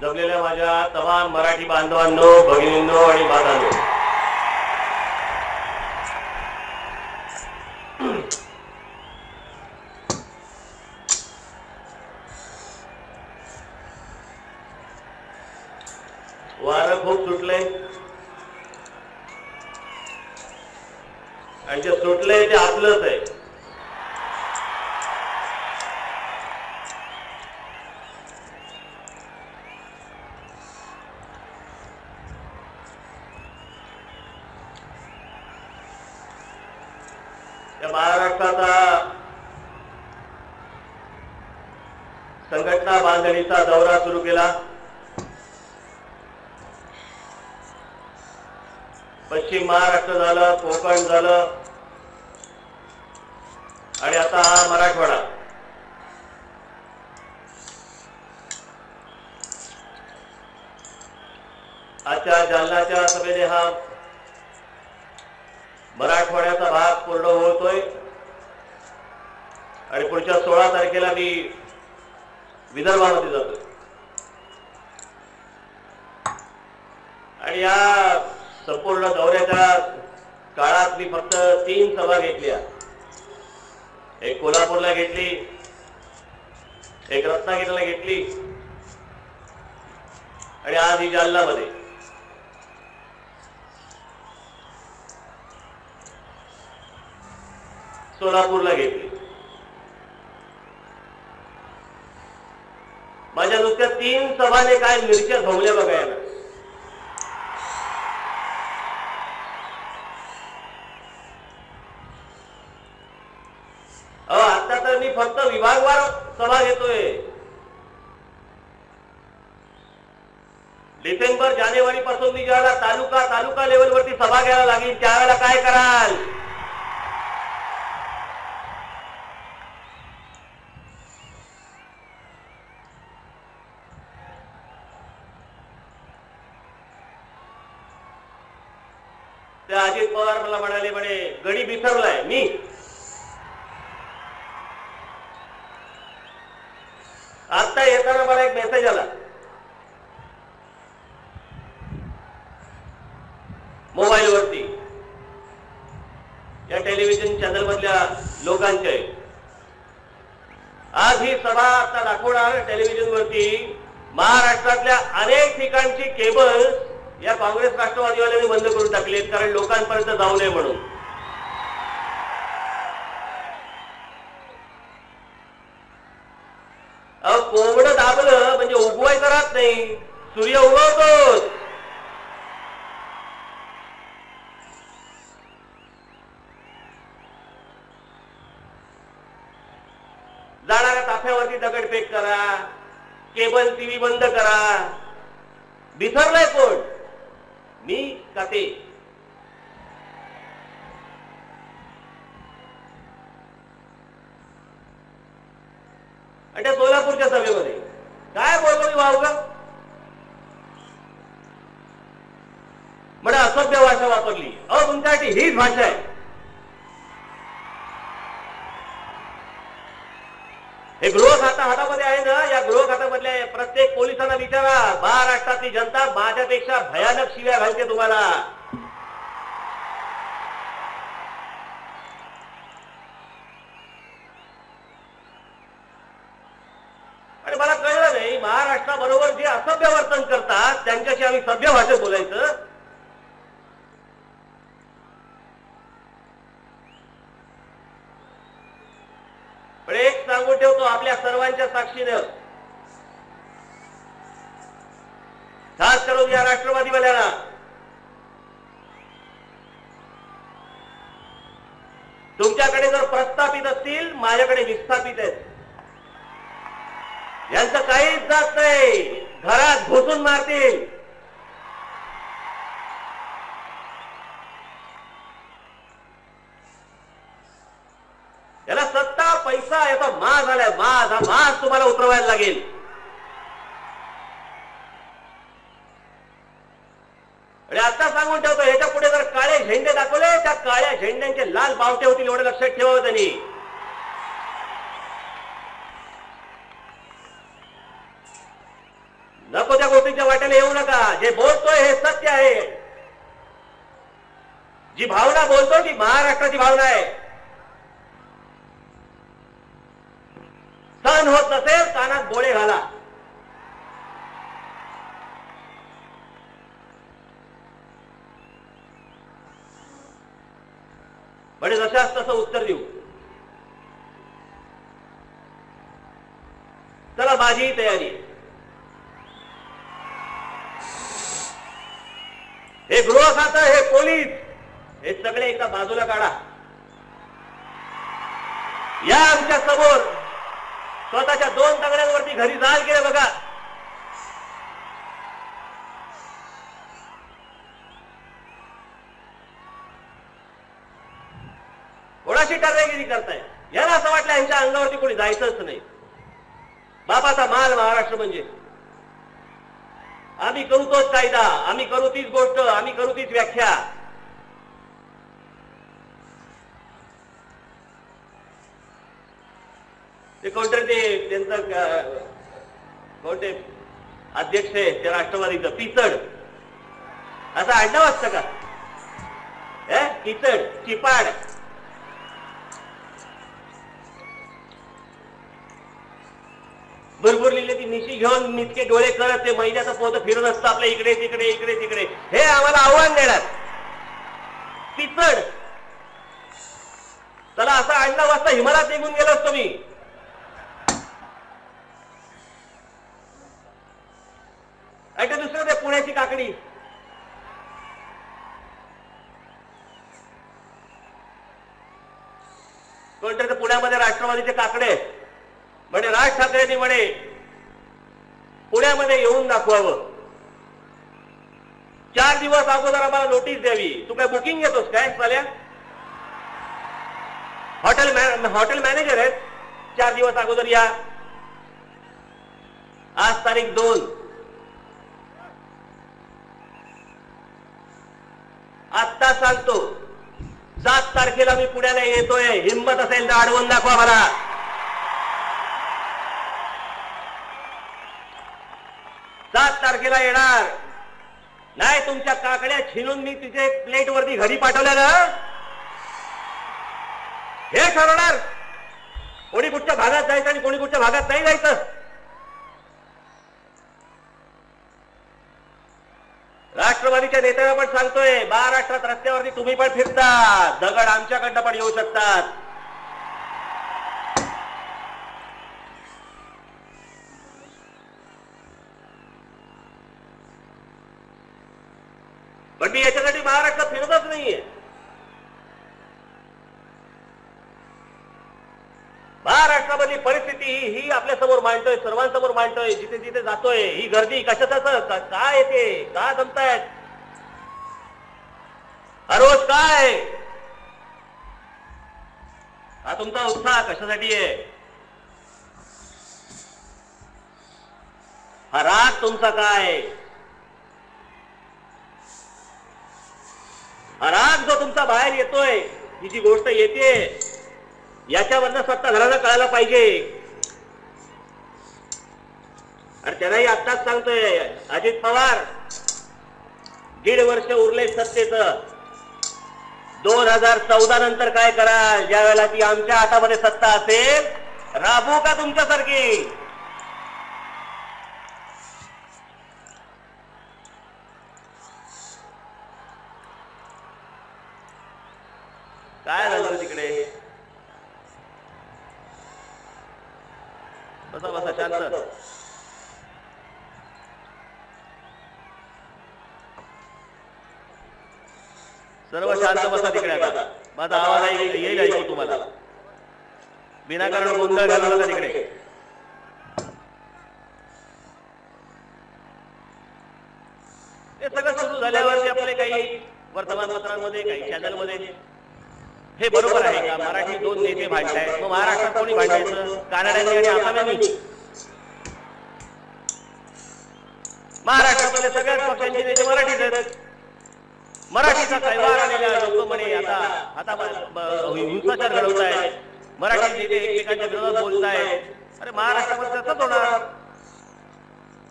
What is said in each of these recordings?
जमलेल्या माझ्या तमाम मराठी बांधवांनो, भगिनींनो आणि मातांनो, वारं खूप सुटले आणि जे सुटलंय ते आपलंच आहे. या महाराष्ट्राचा संघटना बांधणीचा दौरा सुरू केला. पश्चिम महाराष्ट्र झालं, कोकण झालं आणि आता हा मराठवाडा. आजच्या जालन्याच्या सभेने हा मराठवाड्याचा भाग पूर्ण होतोय आणि पुढच्या 16 तारखेला मी विदर्भामध्ये जातोय. आणि या संपूर्ण दौऱ्याच्या काळात मी फक्त 3 सभा घेतल्या. एक कोल्हापूरला घेतली, एक रत्नागिरीला घेतली आणि आज ही जालन्यामध्ये. सोलापूरला घेतली. माझ्या नुसत्या 3 सभाने काय मिरच्या झोमल्या बघायला. आता तर मी फक्त विभागवार सभा घेतोय. डिसेंबर जानेवारी पासून मी ज्यावेळेला तालुका लेवलवरती सभा घ्यायला लागेल त्यावेळेला काय कराल? ते अजित पवार मला म्हणाले, म्हणे गडी बिसरलाय मी. आता येताना मला एक मेसेज आला मोबाईल वरती, या टेलिव्हिजन चॅनल मधल्या लोकांचे. आज ही सभा आता दाखवणार टेलिव्हिजन वरती. महाराष्ट्रातल्या अनेक ठिकाणची केबल या काँग्रेस राष्ट्रवादीवाल्यांनी बंद करून टाकलीत, कारण लोकांपर्यंत जाऊ नये म्हणून. कोंबडं दाबलं म्हणजे उगवायचं राहत नाही, सूर्य उगवतोच. जाणाऱ्या ताफ्यावरती दगडफेक करा, केबल टीव्ही बंद करा. बिथरलाय कोण? मी का ते? आणि त्या सोलापूरच्या सभेमध्ये काय बोललो मी वावगा? म्हणजे असभ्य भाषा वापरली. तुमच्यासाठी हीच भाषा आहे. हे गृह खाता हातामध्ये आहे ना, या गृह खात्यामधल्या प्रत्येक पोलिसांना विचारा, महाराष्ट्रातली जनता माझ्यापेक्षा भयानक शिव्या घालते तुम्हाला. आणि मला कळलं नाही, महाराष्ट्राबरोबर जे असभ्य वर्तन करतात त्यांच्याशी आम्ही सभ्य भाषेत बोलायचं. पण एक सांगून ठेवतो आपल्या सर्वांच्या साक्षीनं, खास करून या राष्ट्रवादीवाल्यांना, तुमच्याकडे जर प्रस्थापित असतील, माझ्याकडे विस्थापित आहेत. यांचं काहीच जात नाही, घरात घुसून मारतील. याला सत्ता पैसा याचा माज झालाय. माज तुम्हाला उतरवायला लागेल. आणि आता सांगून ठेवतो, ह्याच्या पुढे जर काळे झेंडे दाखवले, त्या काळ्या झेंड्यांचे लाल बावटे होतील, एवढं लक्षात ठेवावं त्यांनी. नको त्या गोष्टींच्या वाट्याला येऊ नका. जे बोलतोय हे सत्य आहे. जी भावना बोलतोय ती महाराष्ट्राची भावना आहे. सहन होत नसेल कानात बोळे घाला. म्हणजे जशाच तसं उत्तर देऊ. चला माझी तयारी. हे गृह खातं, हे पोलीस, हे सगळे एका बाजूला काढा. या आमच्या समोर स्वतःच्या 2 तगड्यांवरती घरी जाल गेले बघा. कोणाशी टर्रेगिरी करताय. याला असं वाटलं यांच्या अंगावरती कोणी जायचंच नाही. बापाचा माल महाराष्ट्र म्हणजे. आम्ही करू तोच कायदा, आम्ही करू तीच गोष्ट, आम्ही करू तीच व्याख्या. ते कोणतरी ते त्यांचं कोणते अध्यक्ष आहे त्या राष्ट्रवादीचं पिचड असं आडनाव असतं का. पिचड चिपाड. भरपूर लिहिले ती निशी घेऊन नितके डोळे करत ते महिन्याचं पोत फिरत असतं आपल्या इकडे तिकडे इकडे तिकडे. हे आम्हाला आव्हान देणार पिचड. त्याला असं आडनाव वाजता हिमालयात निघून गेलो असतो मी. आणि दुसरं ते पुण्याची काकडी. कोणतरी पुण्यामध्ये राष्ट्रवादीचे काकडे म्हणजे राज ठाकरेंनी म्हणे पुण्यामध्ये येऊन दाखवावं. 4 दिवस अगोदर आम्हाला नोटीस द्यावी. तू काय बुकिंग घेतोस काय साल्या. हॉटेल मॅनेजर आहेत. 4 दिवस अगोदर या. आज तारीख 2. आत्ता सांगतो 7 तारखेला मी पुण्याला येतोय. हिंमत असेल तर अडवून दाखवा मला. 7 तारखेला येणार नाही. तुमच्या काकड्या छिनून मी तिथे प्लेट वरती घरी पाठवल्या ना. हे ठरवणार कोणी कुठच्या भागात जायचं आणि कोणी कुठच्या भागात नाही जायचं. राष्ट्रवादीच्या नेत्यांना पण सांगतोय महाराष्ट्रात रस्त्यावरती तुम्ही पण फिरता. दगड आमच्याकडनं पण येऊ शकतात. पण मी याच्यासाठी महाराष्ट्रात फिरतच नाहीये. महाराष्ट्रामधली परिस्थिती ही आपल्या समोर मांडतोय, सर्वांसमोर मांडतोय. जिथे जिथे जातोय ही गर्दी कशाचं काय येते, का जमतायत, रोज काय हा तुमचा उत्साह कशासाठी आहे. हा राग तुमचा काय. हा राग जो तुमचा बाहेर येतोय, ही जी गोष्ट येते याच्यावरनं सत्ताधाऱ्यांना कळायला पाहिजे. आणि त्यांनाही आत्ताच सांगतोय अजित पवार 1.5 वर्ष उरले सत्तेचं. 2014 नंतर काय करा. ज्या वेळेला ती आमच्या हातामध्ये सत्ता असेल राबू का तुमच्यासारखी. काय झालं तिकडे. बसा बसा शांत. सर्व शांत बसा तिकडे. आता माझा आवाज येईल ऐकू तुम्हाला. विनाकारण गोंधळ घालू नका तिकडे. हे सगळं सुरू झाल्यावरती आपले काही वर्तमानपत्रांमध्ये काही चॅनलमध्ये हे बरोबर आहे का मराठी 2 नेते भांडतायत. मग महाराष्ट्रात कोणी भांडायचं. कानड्यांनी आणि आसाम्यांनी. महाराष्ट्रामध्ये सगळ्याच पक्षांचे नेते मराठीच आहेत. मराठीचा कैवार आलेला लोक म्हणे आता हिंसाचार घडवतायत. मराठी नेते एकमेकांच्या विरोधात बोलतायत. अरे महाराष्ट्रामध्ये तसंच होणार.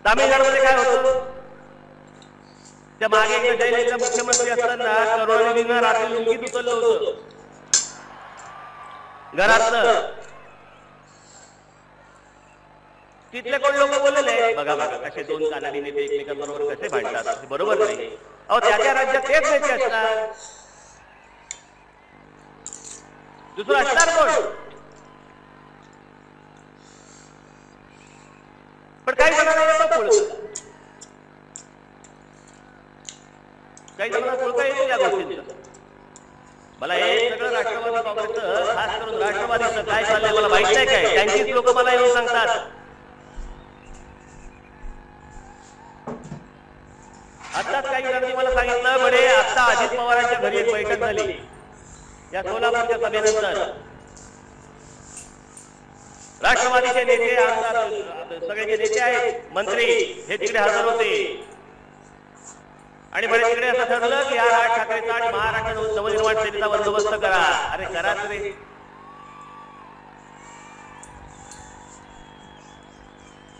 तामिळनाडूमध्ये काय होतं. त्या मागे एकदा जयललिता मुख्यमंत्री असताना करुणानिधीनं रात्री लुंगीत उचललं होतं घरातलं. तिथले कोण लोक बोलले बघा बघा कसे दोन कानाडी नेते एकमेकांबरोबर कसे भांडतात, बरोबर नाही. अहो त्या राज्यात तेच नेते असतात, दुसरं असणार कोण. पण काही जणांना येतो पुळका, काही जणांना पुळका येतो या गोष्टींचा. मला हे सगळं राष्ट्रवादी काँग्रेसचं, खास करून राष्ट्रवादीचं काय चाललंय मला माहित नाही काय. त्यांचीच लोक मला येऊन सांगतात. आताच काही जणांनी मला सांगितलं बरे आता अजित पवारांच्या घरी एक बैठक झाली या सोलापूरच्या सभेनंतर. राष्ट्रवादीचे नेते, आमदार, सगळे जे नेते आहेत, मंत्री हे तिकडे हजर होते आणि बरे तिकडे असं ठरलं की या राज ठाकरेचा आणि महाराष्ट्र नवनिर्माण सेनेचा बंदोबस्त करा. अरे कराच रे.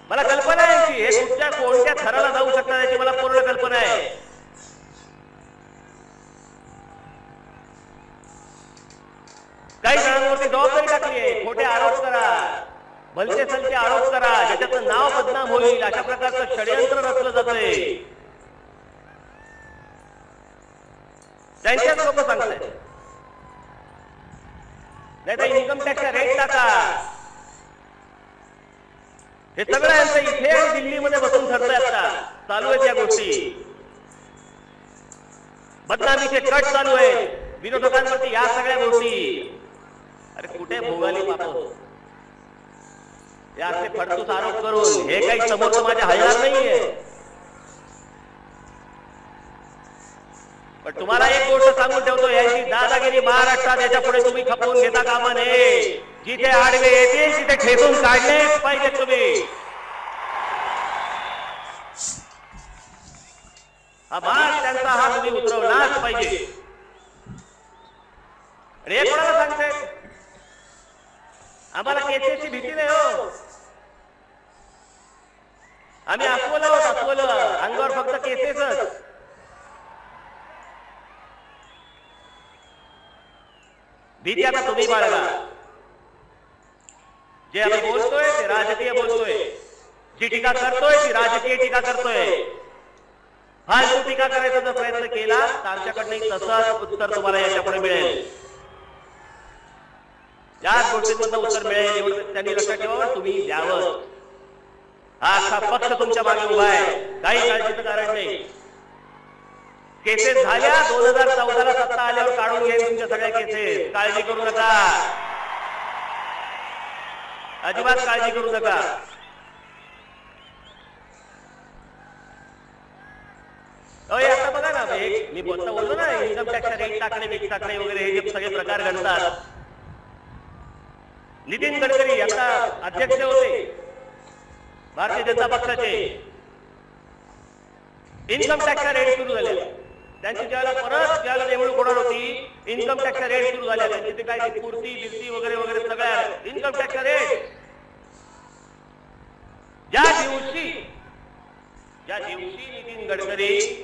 मला कल्पना आहे की हे कुठच्या कोणत्या थराला जाऊ शकतात याची मला पूर्ण कल्पना आहे. काही जणांवरती जबाबदारी टाकली आहे. खोटे आरोप करा, भलते सलते आरोप करा, ज्याच्यातलं नाव बदनाम होईल अशा प्रकारचं षडयंत्र रचलं जातंय. त्यांच्याच लोक सांगतायत. नाही तर इन्कम टॅक्सचा रेट टाका. हे सगळं यांचं इथे आणि दिल्लीमध्ये बसून ठरतंय. आता चालू आहेत या गोष्टी. बदनामीचे कट चालू आहेत विरोधकांवरती या सगळ्या गोष्टी. अरे कुठे भोगाली पापं या असे फडतूस आरोप करून हे काही समोर माझ्या हयार नाहीये. पण तुम्हाला एक गोष्ट सांगून ठेवतो, यांची दादागिरी महाराष्ट्रात याच्या पुढे तुम्ही खपवून घेता कामा नये. जिथे आडवे येतील तिथे ठेचून काढलेच पाहिजे तुम्ही. हा बाग त्यांचा हा तुम्ही उतरवलाच पाहिजे. हे कोणाला सांगते? आम्हाला केसेसची भीती नाही हो. आम्ही अस्वलं आहोत, अस्वलं. अंगावर फक्त केसेसच. भीती आता तुम्ही बाळगा. जे आम्ही बोलतोय ते राजकीय बोलतोय. जी टीका करतोय ती राजकीय टीका करतोय. फालतू टीका करायचा जर प्रयत्न केला तर आमच्याकडनं तसंच उत्तर तुम्हाला याच्यापुढे मिळेल. याच गोष्टींमधलं उत्तर मिळेल एवढं त्यांनी लक्षात ठेवावं, तुम्ही द्यावं. हा अख्खा पक्ष तुमच्या मागे उभा आहे, काही काळजीचं कारण नाही. केसेस झाल्या 2014ला सत्ता आल्यावर काढून घेईन तुमच्या सगळ्या केसेस. काळजी करू नका, अजिबात काळजी करू नका. आता बघा ना, मी बोललो ना इन्कम टॅक्सचा रेट टाकणे, वेट टाकणे वगैरे हे जे सगळे प्रकार घडतात. नितीन गडकरी आता अध्यक्ष होते भारतीय जनता पक्षाचे. इन्कम टॅक्सचा रेट सुरू झाले. त्यांची ज्यावेळेला परत ज्यावेळेला नेमणूक होणार होती, इन्कम टॅक्सचा रेट सुरू झाल्या. त्यांची ते काय कुर्ती बिर्ती वगैरे वगैरे सगळ्या इन्कम टॅक्सचा रेट. ज्या दिवशी नितीन गडकरी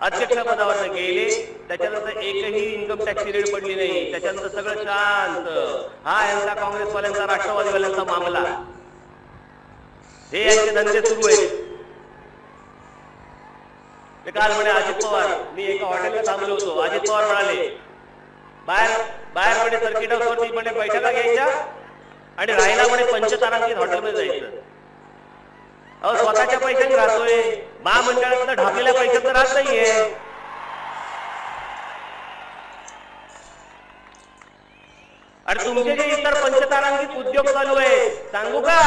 अध्यक्षपदावर गेले त्याच्यानंतर एकही इन्कम टॅक्सची रेट पडली नाही. त्याच्यानंतर सगळं शांत. हा यांचा काँग्रेसवाल्यांचा, राष्ट्रवादीवाल्यांचा मामला. हे यांचे धंदे सुरू आहेत. ते काल म्हणे अजित पवार, मी एका हॉटेलला थांबलो होतो. अजित पवार म्हणाले बाहेर म्हणे सर्किट हाऊसवरती म्हणे बैठका घ्यायच्या आणि राहायला म्हणे पंचतारांकित हॉटेलमध्ये जायचं. अहो स्वतःच्या पैशाने राहतोय, महामंडळातलं ढापलेल्या पैशात राहत नाहीये. आणि तुमचे जे इतर पंचतारांकित उद्योग चालू आहे सांगू का?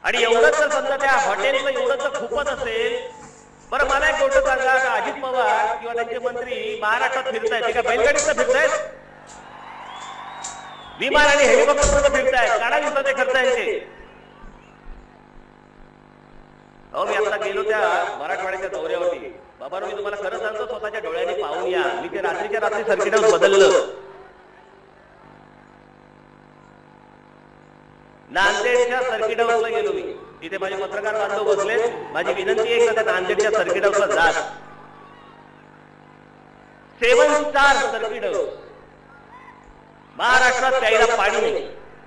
आणि एवढंच जर समजा त्या हॉटेलचं एवढं जर खूपच असेल, बरं मला एक गोष्ट सांगा, का अजित पवार किंवा त्यांचे मंत्री महाराष्ट्रात फिरतायत ते का बैलगाडीत फिरतायत? विमान आणि हेलिकॉप्टर फिरतायत, काढा दिवसात ते करतायत. अहो मी आता गेलो त्या मराठवाड्याच्या दौऱ्यावरती. बाबा मी तुम्हाला खरं सांगतो, स्वतःच्या डोळ्यांनी पाहून या. मी ते रात्रीच्या रात्री सर्किट हाऊस बदललं. नांदेडच्या सर्किट हाऊसला गेलो मी. इथे माझे पत्रकार बांधव बसले. माझी विनंती आहे की त्या नांदेडच्या सर्किट हाऊसला जा. 7 स्टार सर्किट हाऊस. महाराष्ट्रात प्यायला पाणी नाही.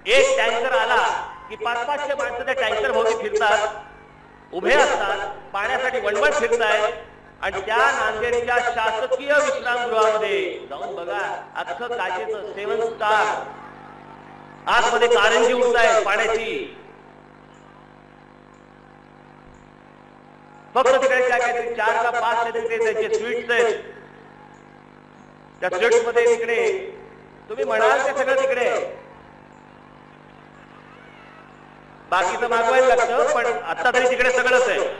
एक टँकर आला की 500-500 माणसं त्या टँकर भोवती फिरतात, उभे असतात, पाण्यासाठी वणवण फिरताय. आणि त्या नांदेडच्या शासकीय विश्रामगृहामध्ये जाऊन बघा, अख्खं काचेचं 7 स्टार. आतमध्ये कारंजी उडताय पाण्याची. फक्त तिकडे काय 4 का 5 तिकडे त्याचे स्वीट्स आहेत. त्या स्वीट्स मध्ये तिकडे तुम्ही म्हणाल ते सगळं तिकडे. बाकीचं मागवायला लागतं, पण आता तरी तिकडे सगळंच आहे.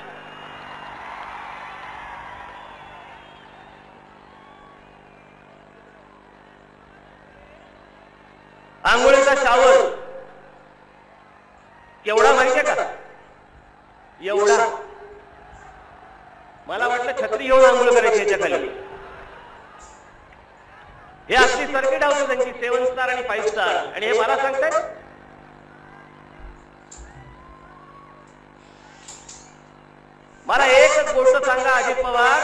आंघोळीचा शावर केवढा माहितीये का? एवढा. मला वाटलं छत्री घेऊन आंघोळ करायची याच्या खाली. हे असली सर्किट हाऊस त्यांची 7 स्टार आणि 5 स्टार. आणि हे मला सांगताय मला एकच गोष्ट सांगा अजित पवार,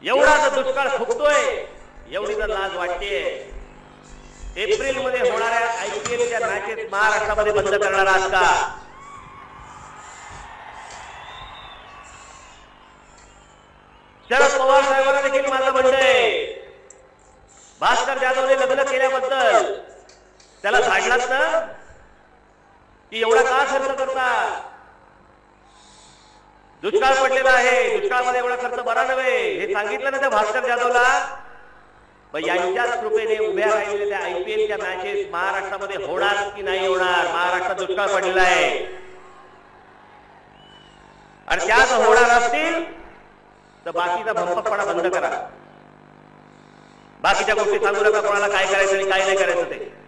एवढा जर दुष्काळ फुकतोय, एवढी जर लाज वाटते, एप्रिल मध्ये होणाऱ्या IPLच्या मॅचेस महाराष्ट्रामध्ये बंद करणार आहात का? शरद पवार साहेबांना देखील माझं म्हणणं आहे, भास्कर जाधवने लग्न केल्याबद्दल त्याला झाडलात ना की एवढा का खर्च करता? दुष्काळ पडलेला आहे, दुष्काळामध्ये एवढा खर्च बरा नव्हे हे सांगितलं ना त्या भास्कर जाधवला. यांच्याच कृपेने उभ्या राहिलेल्या त्या IPLच्या मॅचेस महाराष्ट्रामध्ये होणार की नाही होणार? महाराष्ट्रात दुष्काळ पडलेला आहे आणि त्या जर होणार असतील तर बाकीचा भंपकपणा बंद करा. बाकीच्या गोष्टी सांगू नका कोणाला काय करायचं आणि काय नाही करायचं ते.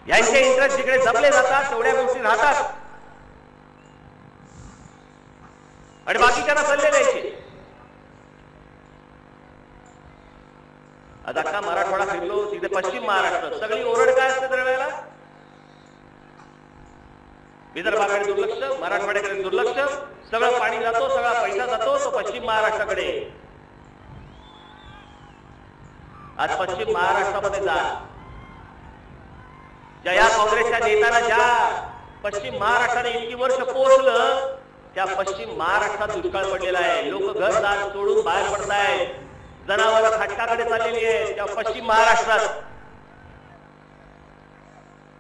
यांचे इंटरेस्ट जिकडे जपले जातात तेवढ्या गोष्टी राहतात आणि बाकीच्यांना सल्ले द्यायचे. आज अख्खा मराठवाडा फिरलो, तिथे पश्चिम महाराष्ट्र सगळी ओरड काय असते दरवेळेला? विदर्भाकडे दुर्लक्ष, मराठवाड्याकडे दुर्लक्ष. सगळं पाणी जातो, सगळा पैसा जातो तो पश्चिम महाराष्ट्राकडे. आज पश्चिम महाराष्ट्रामध्ये जा, ज्या काँग्रेसच्या नेत्यांना ज्या पश्चिम महाराष्ट्राने इतकी वर्ष पोहोचलं, त्या पश्चिम महाराष्ट्रात दुष्काळ पडलेला आहे. लोक घरदार सोडून बाहेर पडतायत, जनावरं खाटकाकडे चाललेली आहे त्या पश्चिम महाराष्ट्रात.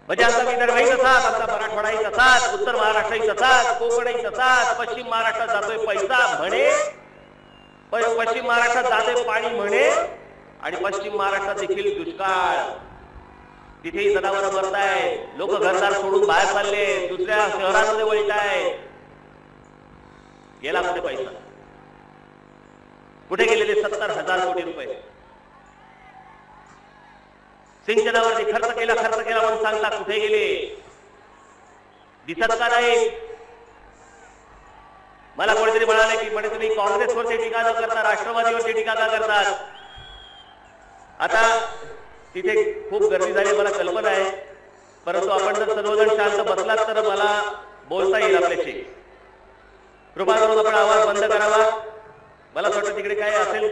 म्हणजे आमचा विदर्भही तसाच, आमचा मराठवाडाही तसाच, उत्तर महाराष्ट्रही तसाच, कोकणही तसाच. पश्चिम महाराष्ट्रात जातोय पैसा म्हणे, पश्चिम महाराष्ट्रात जातोय पाणी म्हणे आणि पश्चिम महाराष्ट्रात देखील दुष्काळ. तिथेही जनावरं मरतायत, लोक घरदार सोडून बाहेर चालले, दुसऱ्या शहरांमध्ये वळतायत. गेला मध्ये पैसा कुठे गेलेले? 70,000 कोटी रुपये सिंचनावरती खर्च केला म्हणून सांगता, कुठे गेले? दिसत का नाही? मला कोणीतरी म्हणाले की म्हणे तुम्ही काँग्रेसवरती टीका न करता राष्ट्रवादीवरती टीका का करतात? आता तिथे खूप गर्दी झाली मला कल्पना आहे, परंतु आपण जर सर्वजण शांत बसलात तर मला बोलता येईल आपल्याशी. कृपा करून आपण आवाज बंद करावा. मला वाटतं तिकडे काय असेल,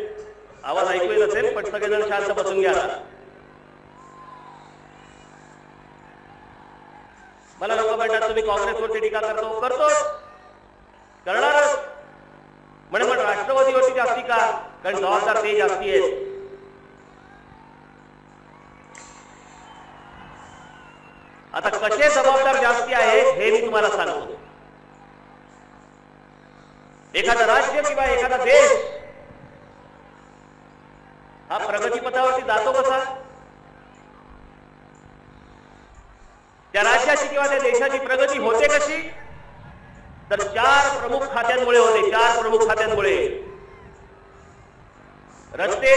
आवाज ऐकू येत असेल, पण सगळेजण शांत बसून घ्या. मला लोक म्हणतात तुम्ही काँग्रेसवरती टीका करतो, करणारच म्हणे, पण राष्ट्रवादीवरती जास्ती का? कारण जबाबदार ते जास्ती आहेत. आता कसे जबाबदार जास्ती आहेत हे मी तुम्हाला सांगतो. एखादा राज्य किंवा एखादा देश हा प्रगतीपथावरती जातो कसा? त्या राज्याची किंवा त्या देशाची प्रगती होते कशी? तर 4 प्रमुख खात्यांमुळे होते. 4 प्रमुख खात्यांमुळे: रस्ते,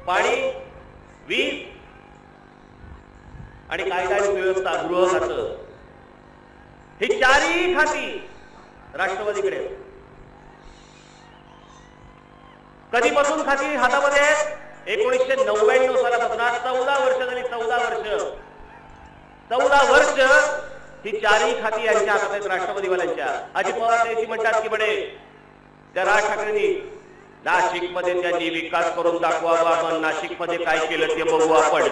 पाणी, वीज आणि कायदा आणि सुव्यवस्था, गृह खातं. ही 4ही खाती राष्ट्रवादीकडे. कधीपासून खाती हातामध्ये आहेत? 1999 सालापासून 14 वर्ष झाली. 14 वर्ष ही चारही खाती यांच्या हातात आहेत राष्ट्रवादीवाल्यांच्या. अजित पवार त्यांची म्हणतात की बडे त्या राज ठाकरेंनी नाशिकमध्ये त्यांनी विकास करून दाखवावा. पण नाशिकमध्ये काय केलं ते बघू आपण.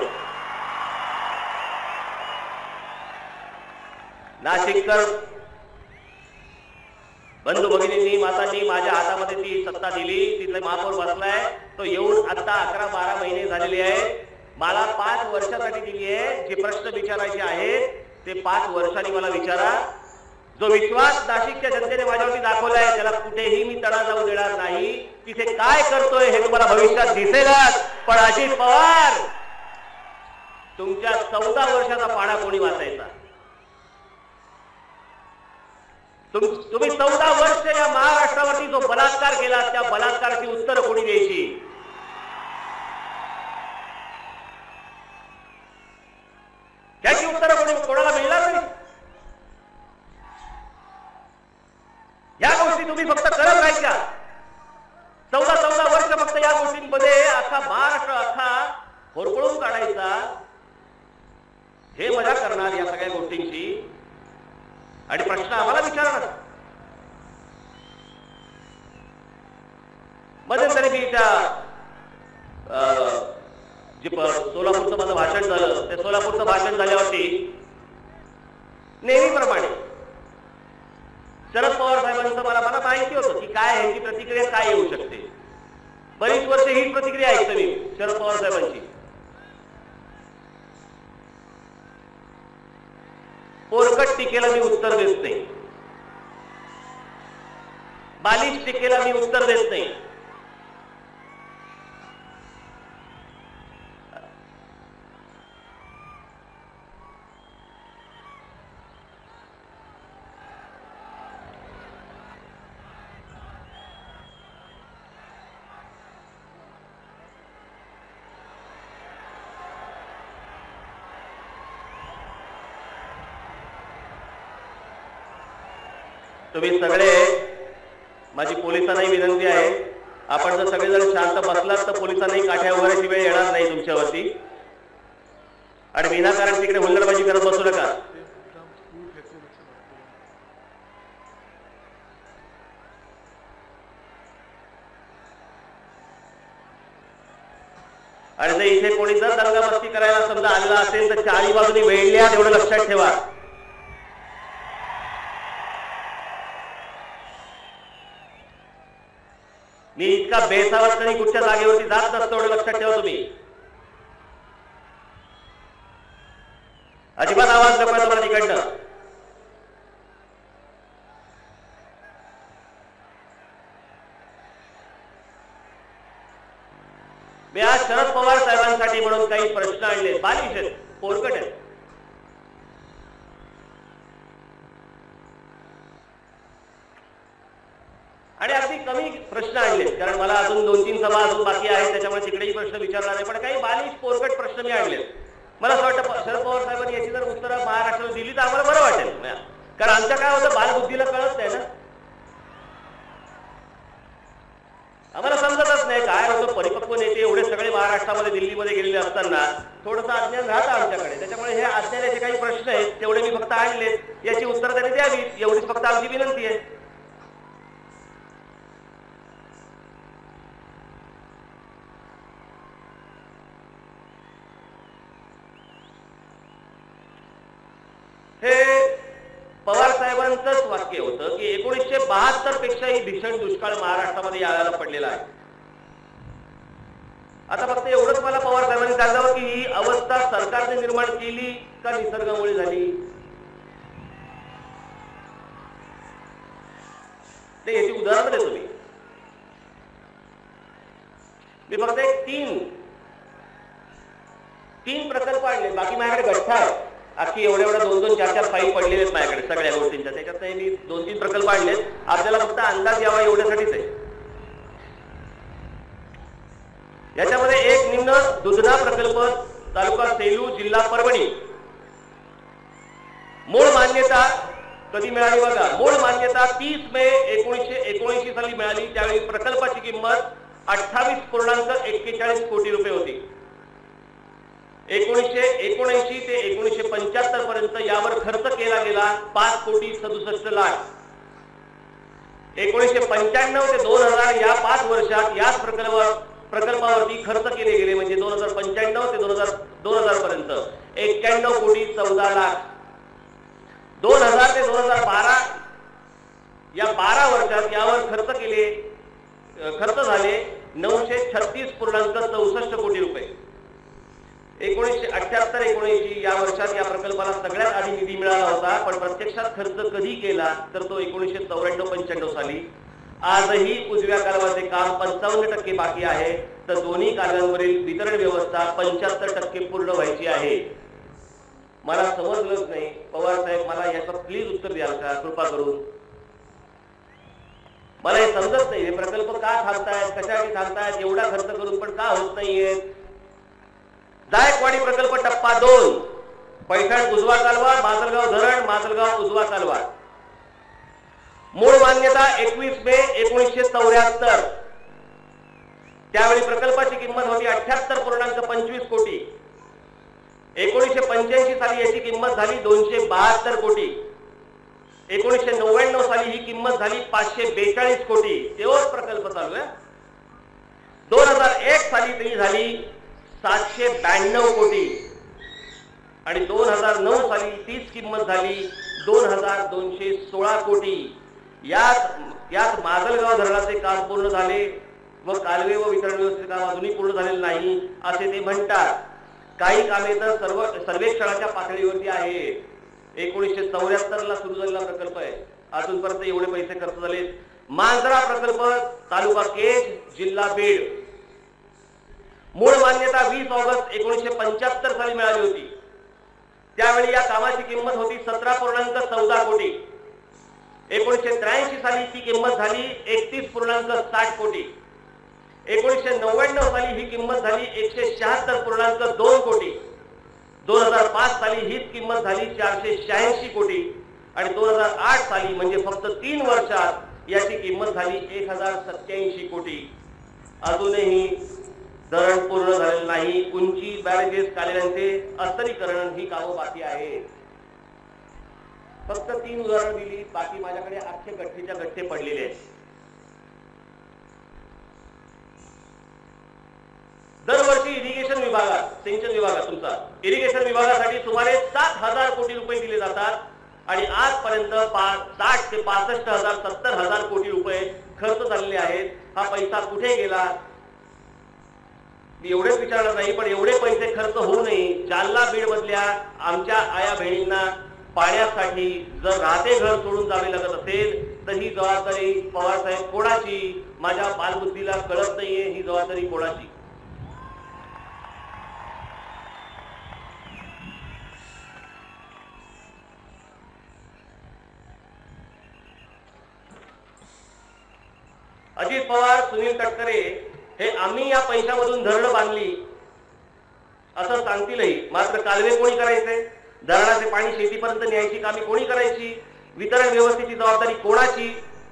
नाशिककर बंधू भगिनींनी मातांनी माझ्या हातामध्ये ती सत्ता दिली. तिथले महापौर बसलाय तो येऊन आता 11-12 महिने झालेले आहे. मला 5 वर्षासाठी दिली आहे. जे प्रश्न विचारायचे आहेत ते 5 वर्षांनी मला विचारा. जो विश्वास नाशिकच्या जनतेने माझ्यावरती दाखवलाय त्याला कुठेही मी तडा जाऊ देणार नाही. तिथे काय करतोय हे तुम्हाला भविष्यात दिसेलच. पण अजित पवार तुमच्या 14 वर्षाचा पाडा कोणी वाचायचा? तुम्ही 14 वर्ष या महाराष्ट्रावरती जो बलात्कार केला त्या बलात्काराची उत्तर कोणी द्यायची? त्याची उत्तर कोणाला मिळणार नाही. या गोष्टी तुम्ही फक्त करत राहायच्या. 14 वर्ष फक्त या गोष्टींमध्ये अख्खा महाराष्ट्र अख्खा होरपळून काढायचा. हे मजा करणार या सगळ्या गोष्टींची. आणि प्रश्न आम्हाला विचारणार. मध्यंतरी मी त्या जे सोलापूरचं माझं भाषण झालं ते सोलापूरचं भाषण झाल्यावरती नेहमीप्रमाणे शरद पवार साहेबांचं मला माहिती होतं की काय ह्याची प्रतिक्रिया काय येऊ शकते. बरीच वर्ष हीच प्रतिक्रिया ऐकतो मी शरद पवार साहेबांची. पोरकट टीकेला मी उत्तर देत नाही. बालिश टीकेला मी उत्तर देत नाही. तुम्ही सगळे माझी पोलिसांनाही विनंती आहे आपण जर सगळेजण शांत बसलात तर पोलिसांनाही काठ्या उभारायची वेळ येणार नाही तुमच्यावरती. आणि विनाकारण तिकडे हुल्लडबाजी करत बसू नका. आणि जर इथे कोणी जर दंगामस्ती करायला समजा आलेला असेल तर चारी बाजूनी वेळल्या एवढं लक्षात ठेवा. मी इतका बेसावत कधी कुठच्या जागेवरती जात नसतो एवढं लक्षात ठेवा तुम्ही. अजिबात आवाज नको तुम्हाला तिकडनं. मी आज शरद पवार साहेबांसाठी म्हणून काही प्रश्न आणले. बालिश आहेत, पोरकट आहेत. आणि अगदी कमी प्रश्न आणले कारण मला अजून 2-3 सभा अजून बाकी आहेत त्याच्यामुळे तिकडेही प्रश्न विचारणार आहे. पण काही बालिश पोरकट प्रश्न मी आणले. मला असं वाटतं शरद पवार साहेबांनी याची जर उत्तरं महाराष्ट्राला दिली तर आम्हाला बरं वाटेल. कारण आमच्या काय होतं बालबुद्धीला कळत नाही ना. आम्हाला समजतच नाही काय होतं. परिपक्व नेते एवढे सगळे महाराष्ट्रामध्ये दिल्लीमध्ये गेलेले असताना थोडंसं अज्ञान राहतं आमच्याकडे. त्याच्यामुळे हे अज्ञानाचे काही प्रश्न आहेत तेवढे मी फक्त आणले. याची उत्तरं त्यांनी द्यावी एवढीच फक्त आमची विनंती आहे. हे पवार साहेबांचंच वाक्य होतं की 1972 पेक्षाही भीषण दुष्काळ महाराष्ट्रामध्ये यायला पडलेला आहे. आता फक्त एवढंच मला पवार साहेबांनी सांगावं की ही अवस्था सरकारने निर्माण केली का निसर्गामुळे झाली. ते याची उदाहरण देतो मी. मी फक्त एक तीन प्रकल्प आणले. बाकी माझ्याकडे गठ्ठा आहे. अख्खी एवढ्या 2-2, 4-4 फाईल पडलेले आहेत माझ्याकडे सगळ्या गोष्टींच्या. त्याच्यात मी 2-3 प्रकल्प आणलेत. आपल्याला फक्त अंदाज यावा एवढ्यासाठीच आहे. याच्यामध्ये एक निम्न दुधना प्रकल्प तालुका सेलू जिल्हा परभणी. मूळ मान्यता कधी मिळाली बघा. मूळ मान्यता 30 मे 1979 साली मिळाली. त्यावेळी प्रकल्पाची किंमत 28.41 कोटी रुपये होती. 1979 ते 1975 पर्यंत यावर खर्च केला गेला 5,67,00,000. 1995 ते 2000 या 5 वर्षात याच प्रकल्पावरती खर्च केले गेले, म्हणजे 2095 ते 2000 पर्यंत 91,14,00,000. 2000 ते 2012 या 12 वर्षात यावर खर्च झाले 936.64 कोटी रुपये. 1978-79 या वर्षात या प्रकल्पाला सगळ्यात आधी निधी मिळाला होता, पण प्रत्यक्षात खर्च कधी केला तर तो 1994-95 साली. आजही उजव्या कालव्याचे काम 55% बाकी आहे, तर दोन्ही कालव्यांवरील वितरण व्यवस्था 75% पूर्ण व्हायची आहे. मला समजलंच नाही पवार साहेब, मला याचं प्लीज उत्तर द्याल का कृपा करून. मला हे समजत नाही, हे प्रकल्प का थांबतायत, कशासाठी थांबतायत, एवढा खर्च करून पण का होत नाहीये. जायकवाडी प्रकल्प टप्पा 2, पैठण उजवा कालवा, माजलगाव धरण, माजलगाव उजवा कालवा. मूळ मान्यता 21 मे 1974. त्यावेळी प्रकल्पाची किंमत होती 78.25 कोटी. 1985 साली याची किंमत झाली 272 कोटी. 1999 साली ही किंमत झाली 542 कोटी. तेव्हाच प्रकल्प चालू आहे. 2001 साली ती झाली 792 कोटी आणि 2009 साली तीच किंमत झाली 2216 कोटी. यात माजलगाव धरणाचे काम पूर्ण झाले व कालवे व वितरण व्यवस्थेचे काम अजूनही पूर्ण झालेले नाही असे ते म्हणतात. काही कामे तर सर्वेक्षणाच्या पातळीवरती आहे. 1974 ला सुरू झालेला प्रकल्प आहे, अजूनपर्यंत एवढे पैसे खर्च झाले. मांजरा प्रकल्प, तालुका केज, जिल्हा बीड. मूळ मान्यता 20 ऑगस्ट 1975 साली मिळाली होती. त्यावेळी या कामाची किंमत होती 17.14 कोटी. 1983 साली ती किंमत झाली 31.60 कोटी. 1999 साली ही किंमत झाली 176.2 कोटी. 2005 साली हीच किंमत झाली 486 कोटी आणि 2008 साली म्हणजे फक्त 3 वर्षात याची किंमत झाली 1087 कोटी. अजूनही धरण पूर्ण झालेलं नाही. उंची, बॅरेजेस, कालव्यांचे अस्तरीकरण ही कामं बाकी आहेत. फक्त 3 उदाहरणं दिली, बाकी माझ्याकडे अख्खे गठ्ठेच्या गठ्ठे पडलेले आहेत. दरवर्षी इरिगेशन विभागात, सिंचन विभागात, तुमचा इरिगेशन विभागासाठी सुमारे 7,000 कोटी रुपये दिले जातात आणि आजपर्यंत 60 ते 65,000 70,000 कोटी रुपये खर्च झालेले आहेत. हा पैसा कुठे गेला मी एवढेच विचारणार नाही, पण एवढे पैसे खर्च होऊ नये. जालना बीड मधल्या आमच्या आया बहिणींना पाण्यासाठी जर राहते घर सोडून जावे लागत असेल तर ही जबाबदारी पवार साहेब कोणाची, माझ्या बालबुद्धीला कळत नाहीये ही जबाबदारी कोणाची. अजित पवार, सुनील तटकरे हे आम्ही या पैशामधून धरणं बांधली असं सांगतीलही, मात्र कालवे कोणी करायचे, धरणाचे पाणी शेतीपर्यंत न्यायची कामे कोणी करायची, वितरण व्यवस्थेची जबाबदारी कोणाची,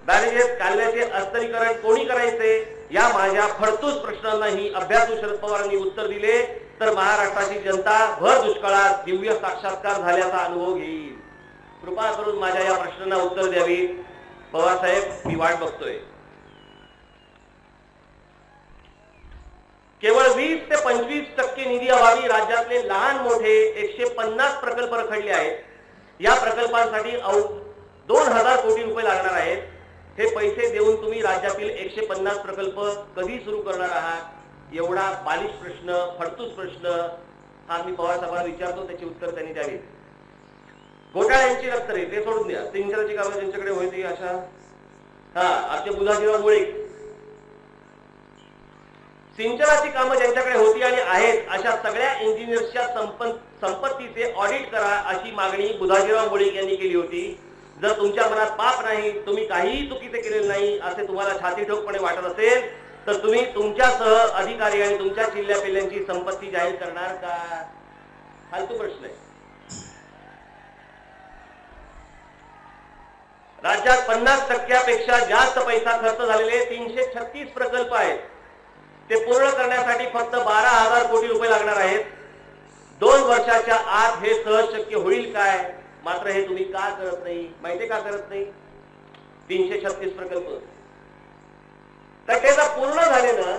बॅरेजेस कालव्याचे अस्तरीकरण कोणी करायचे, या माझ्या फडतूस प्रश्नांनाही अभ्यासू शरद पवारांनी उत्तर दिले तर महाराष्ट्राची जनता भर दुष्काळात दिव्य साक्षात्कार झाल्याचा अनुभव घेईल. कृपा करून माझ्या या प्रश्नांना उत्तर द्यावी. पवार साहेब, मी वाट बघतोय. केवळ 20 ते 25% निधी अभावी राज्यातले लहान मोठे 150 प्रकल्प रखडले आहेत. या प्रकल्पांसाठी 2,000 कोटी रुपये लागणार आहेत. हे पैसे देऊन तुम्ही राज्यातील 150 प्रकल्प कधी सुरू करणार आहात? एवढा बालिश प्रश्न, फडतूस प्रश्न हा मी पवार साहेबांना विचारतो, त्याची उत्तर त्यांनी द्यावी. घोटाळ्यांची रक्कम ते सोडून द्या. सिंचनाची कामं ज्यांच्याकडे होती अशा आमचे बुधाजीराव मुळे, सिंचनाची कामं ज्यांच्याकडे होती आणि आहेत अशा सगळ्या इंजिनियर्सच्या संपत्तीचे ऑडिट करा अशी मागणी बुधाजीराव मुळे यांनी केली होती. जर तुमच्या मनात पाप नाही, तुम्ही काहीही चुकीचे केलेले नाही असे तुम्हाला छातीठोकपणे वाटत असेल तर तुम्ही तुमच्यासह अधिकारी आणि तुमच्या चिल्ल्या पिल्ल्यांची संपत्ती जाहीर करणार का? फालतू प्रश्न आहे. राज्यात 50% जास्त पैसा खर्च झालेले 336 प्रकल्प आहेत. ते पूर्ण करण्यासाठी फक्त 12,000 कोटी रुपये लागणार आहेत. 2 वर्षाच्या आत हे सहज शक्य होईल काय? मात्र हे तुम्ही का करत नाही? माहिती का करत नाही? 336 प्रकल्प तर ते जर पूर्ण झाले ना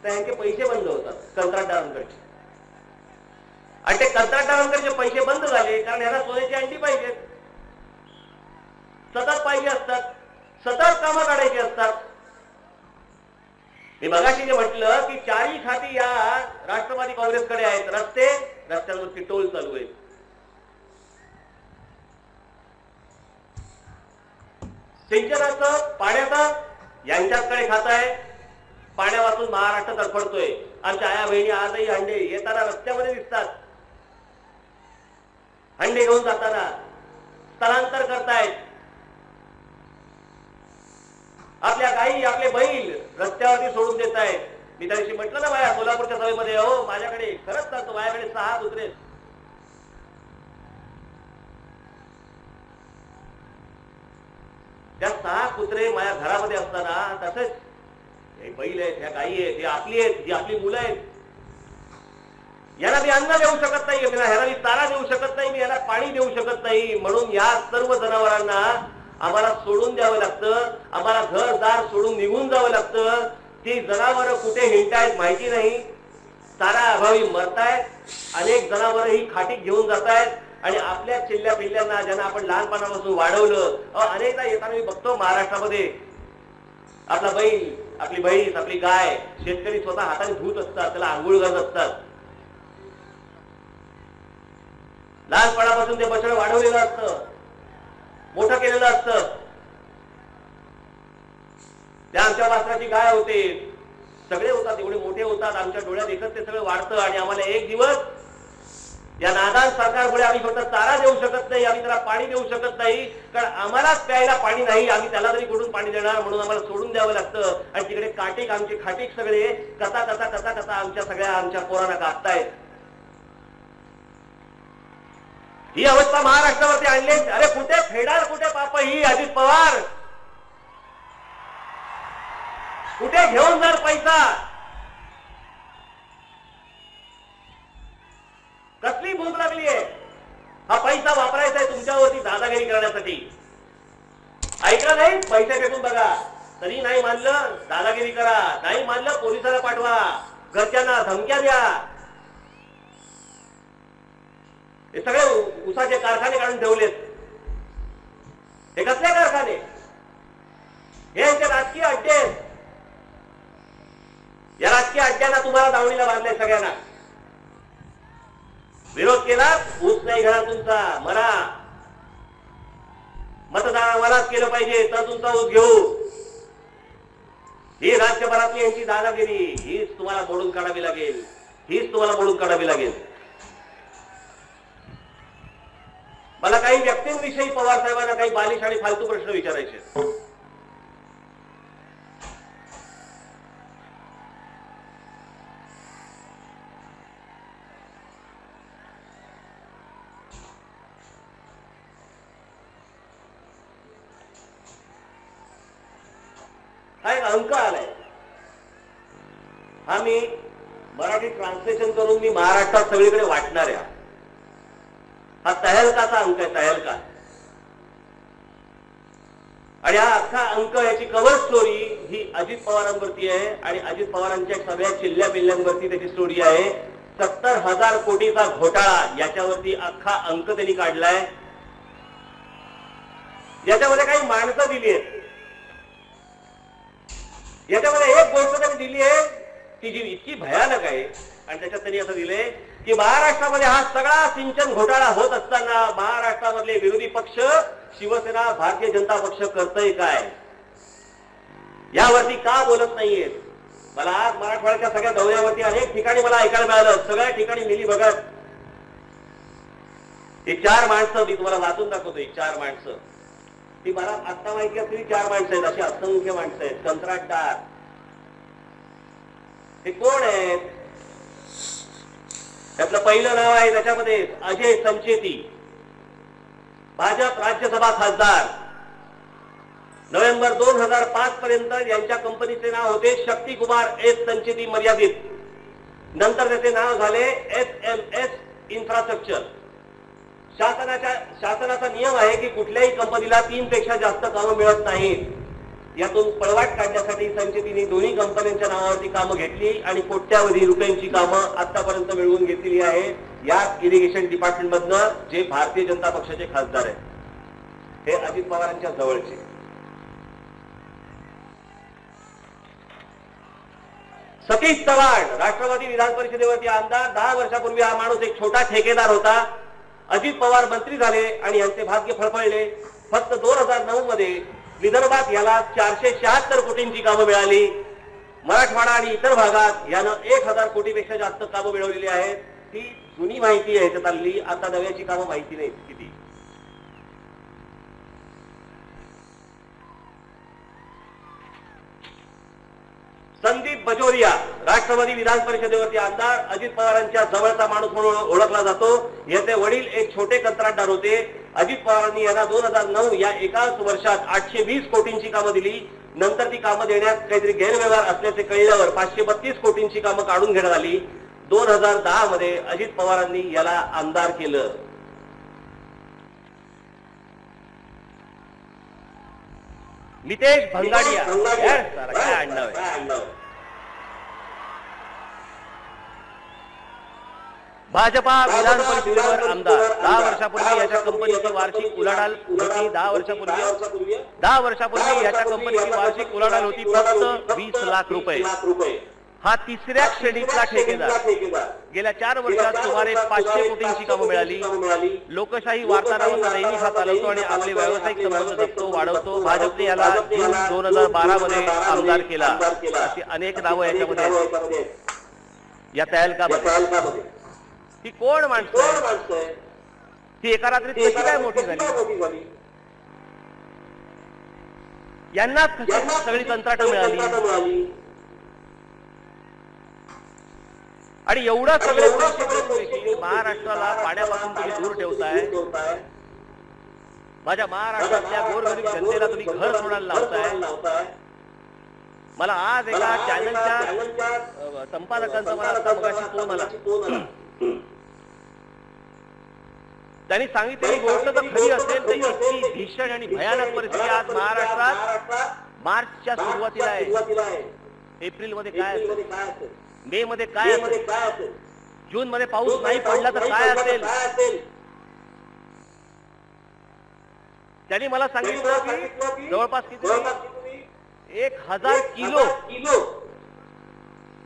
तर यांचे पैसे बंद होतात कंत्राटदारांकडे. आणि ते कंत्राटदारांकडे पैसे बंद झाले कारण ह्याला सोन्याची अंडी पाहिजेत, सतत पाहिजे असतात, सतत कामं काढायची असतात. मी मगाशी जे म्हटलं की 4ही खाती या राष्ट्रवादी काँग्रेसकडे आहेत. रस्त्यांवरती टोल चालू आहेत. सिंचनाचं पाण्याचं यांच्याकडे खातं आहे. पाण्यावाचून महाराष्ट्र तडफडतोय. आमच्या आया बहिणी आजही हंडे येताना रस्त्यामध्ये दिसतात. हंडे घेऊन जाताना स्थलांतर करतायत. आपल्या गाई आपले बैल रस्त्यावरती सोडून देत आहेत. मी त्या दिवशी म्हटलं ना माझ्या सोलापूरच्या सभेमध्ये, हो माझ्याकडे खरंच सांगतो माझ्याकडे 6 कुत्रे. त्या 6 कुत्रे माझ्या घरामध्ये असताना तसेच हे बैल आहेत, ह्या गाई आहेत, हे आपली आहेत, ही आपली मुलं आहेत. याला मी अन्न देऊ शकत नाही, ह्याला मी चारा देऊ शकत नाही, मी याला पाणी देऊ शकत नाही. म्हणून या सर्व जनावरांना आम्हाला सोडून द्यावं लागतं. आम्हाला घरदार सोडून निघून जावं लागतं. ती जनावरं कुठे हिंडतायत माहिती नाही. चारा अभावी मरतायत. अनेक जनावरं ही खाटीक घेऊन जातायत आणि आपल्या चिल्ल्या पिल्ल्यांना ज्यांना आपण लहानपणापासून वाढवलं, अनेकदा येताना मी बघतो महाराष्ट्रामध्ये आपला बैल, आपली म्हैस, आपली गाय शेतकरी स्वतः हाताने धुत असतात, त्याला आंघोळ घालत असतात. लहानपणापासून ते बछडं वाढवलेलं असतं, मोठं केलेलं असतं. त्या आमच्या वासराची गाय होते, सगळे होतात, एवढे मोठे होतात, आमच्या डोळ्यात एकच ते सगळं वाढतं. आणि आम्हाला एक दिवस या नादान सरकारमुळे आम्ही फक्त चारा देऊ शकत नाही, आम्ही त्याला पाणी देऊ शकत नाही, कारण आम्हालाच प्यायला पाणी नाही. आम्ही त्याला तरी कुठून पाणी देणार? म्हणून आम्हाला सोडून द्यावं लागतं. आणि तिकडे काटेक आमचे खाटीक सगळे कथा कथा कथा कथा आमच्या पोरांना कापतायत. ही अवस्था महाराष्ट्रावरती आणली. अरे कुठे फेडाल, कुठे पाप ही अजित पवार? कुठे घेऊन जाणार पैसा? कसली भूक लागली आहे? हा पैसा वापरायचा आहे तुमच्यावरती दादागिरी करण्यासाठी. ऐकलं नाही? पैसे फेकून बघा. तरी नाही मानलं, दादागिरी करा. नाही मानलं, पोलिसाला पाठवा, घरच्यांना धमक्या द्या. हे सगळे उसाचे कारखाने काढून ठेवलेत. हे कसले कारखाने? हे यांचे राजकीय अड्डे आहेत. या राजकीय अड्ड्यांना तुम्हाला दावणीला बांधले सगळ्यांना. विरोध केला, ऊस नाही घेणार तुमचा, मरा. मतदान आम्हालाच केलं पाहिजे तर तुमचा ऊस घेऊ. ही राज्यभरातली यांची दादागिरी, हीच तुम्हाला मोडून काढावी लागेल. हीच तुम्हाला मोडून काढावी लागेल. मला काही व्यक्तींविषयी पवार साहेबांना काही बालिश आणि फालतू प्रश्न विचारायचे. हा एक अंक आलाय. हा मी मराठी ट्रान्सलेशन करून मी महाराष्ट्रात सगळीकडे वाटणार आहे. हा तहलकाचा अंक आहे, तहलका. आणि हा अख्खा अंक, याची कव्हर स्टोरी ही अजित पवारांवरती आहे आणि अजित पवारांच्या सगळ्या चिल्ल्या पिल्ल्यांवरती त्याची स्टोरी आहे. 70,000 कोटीचा घोटाळा याच्यावरती अख्खा अंक त्यांनी काढलाय. याच्यामध्ये काही माणसं दिली आहेत. याच्यामध्ये एक गोष्ट त्यांनी दिली आहे की जी इतकी भयानक आहे. आणि त्याच्यात त्यांनी असं दिलंय की महाराष्ट्रामध्ये हा सगळा सिंचन घोटाळा होत असताना महाराष्ट्रामधले विरोधी पक्ष, शिवसेना, भारतीय जनता पक्ष करतय काय? यावरती का बोलत नाहीये? मला आज मराठवाड्याच्या सगळ्या दौऱ्यावरती अनेक ठिकाणी मला ऐकायला मिळालं. सगळ्या ठिकाणी मिली बघत ही 4 माणसं मी तुम्हाला वाचून दाखवतो. ही 4 माणसं ती मला आता माहिती असलेली 4 माणसं आहेत. अशी असंख्य माणसं आहेत. कंत्राटदार हे कोण आहेत? त्यातलं पहिलं नाव आहे त्याच्यामध्ये अजय संचेती, भाजप राज्यसभा खासदार. नोव्हेंबर 2005 पर्यंत यांच्या कंपनीचे नाव होते शक्ती कुमार एस संचेती मर्यादित. नंतर त्याचे नाव झाले SMS इन्फ्रास्ट्रक्चर. शासनाचा नियम आहे की कुठल्याही कंपनीला 3 पेक्षा जास्त कामं मिळत नाहीत. यातून पळवाट काढण्यासाठी संचेतीने दोन्ही कंपन्यांच्या नावावरती कामं घेतली आणि कोट्यावधी रुपयांची कामं आतापर्यंत मिळवून घेतलेली आहे. याच इरिगेशन डिपार्टमेंट मधनं जे भारतीय जनता पक्षाचे खासदार आहेत, हे अजित पवारांच्या जवळचे. सतीश चव्हाण राष्ट्रवादी विधान परिषदेवरती आमदार. 10 वर्षापूर्वी हा माणूस एक छोटा ठेकेदार होता. अजित पवार मंत्री झाले आणि यांचे भाग्य फळफळले. फक्त 2009 मध्ये विदर्भात याला 476 कोटींची कामं मिळाली. मराठवाडा आणि इतर भागात यानं 1000 कोटीपेक्षा जास्त कामं मिळवलेली आहेत. ती जुनी माहिती आहे त्यातली, आता नव्याची कामं माहिती नाही किती. संदीप बजोरिया राष्ट्रवादी विधान परिषदेवरती आमदार. अजित पवारांच्या जवळचा माणूस म्हणून ओळखला जातो. याचे वडील एक छोटे कंत्राटदार होते. अजित पवारांनी यांना 2009 या एकाच वर्षात 820 कोटींची कामं दिली. नंतर ती कामं देण्यात काहीतरी गैरव्यवहार असल्याचे कळल्यावर 532 कोटींची कामं काढून घेण्यात आली. 2010 मध्ये अजित पवारांनी याला आमदार केलं. नितेश भंगाडिया काय आडनाव आहे. भाजपा विधान परिषदेवर आमदार. 10 वर्षापूर्वी याच्या कंपनीची वार्षिक उलाढाल होती 10 वर्षापूर्वी याच्या कंपनीची वार्षिक उलाढाल होती फक्त 20 लाख रुपये. हा तिसऱ्या श्रेणीतला ठेकेदार. गेल्या 4 वर्षात सुमारे 500 कोटींची कामं मिळाली. लोकशाही वार्तालापाचा दैनिक हा चालवतो आणि आपले व्यावसायिक संबंध जपतो, वाढवतो. भाजपने याला जून 2012 मध्ये आमदार केला. अशी अनेक नावं याच्यामध्ये या तहलकामध्ये. ती कोण माणसं आहे? ती एका रात्रीत कशी काय मोठी झाली? यांनाच सगळी कंत्राटं मिळाली. आणि एवढं सगळे पैसे महाराष्ट्राला पाण्यापासून तुम्ही दूर ठेवताय. माझ्या महाराष्ट्रातल्या गोरगरीब जनतेला तुम्ही घर सोडायला लावताय. मला आज एका चॅनलच्या संपादकांचा मला मगाशी फोन आला. त्यांनी सांगितलेली गोष्ट तर खरी असेल तर इतकी भीषण आणि भयानक परिस्थिती आज महाराष्ट्रात मार्चच्या सुरुवातीला आहे. एप्रिल मध्ये काय असेल, मे मध्ये काय असेल, जून मध्ये पाऊस नाही पडला तर काय असेल. त्यांनी मला सांगितलं की जवळपास किती 1000 किलो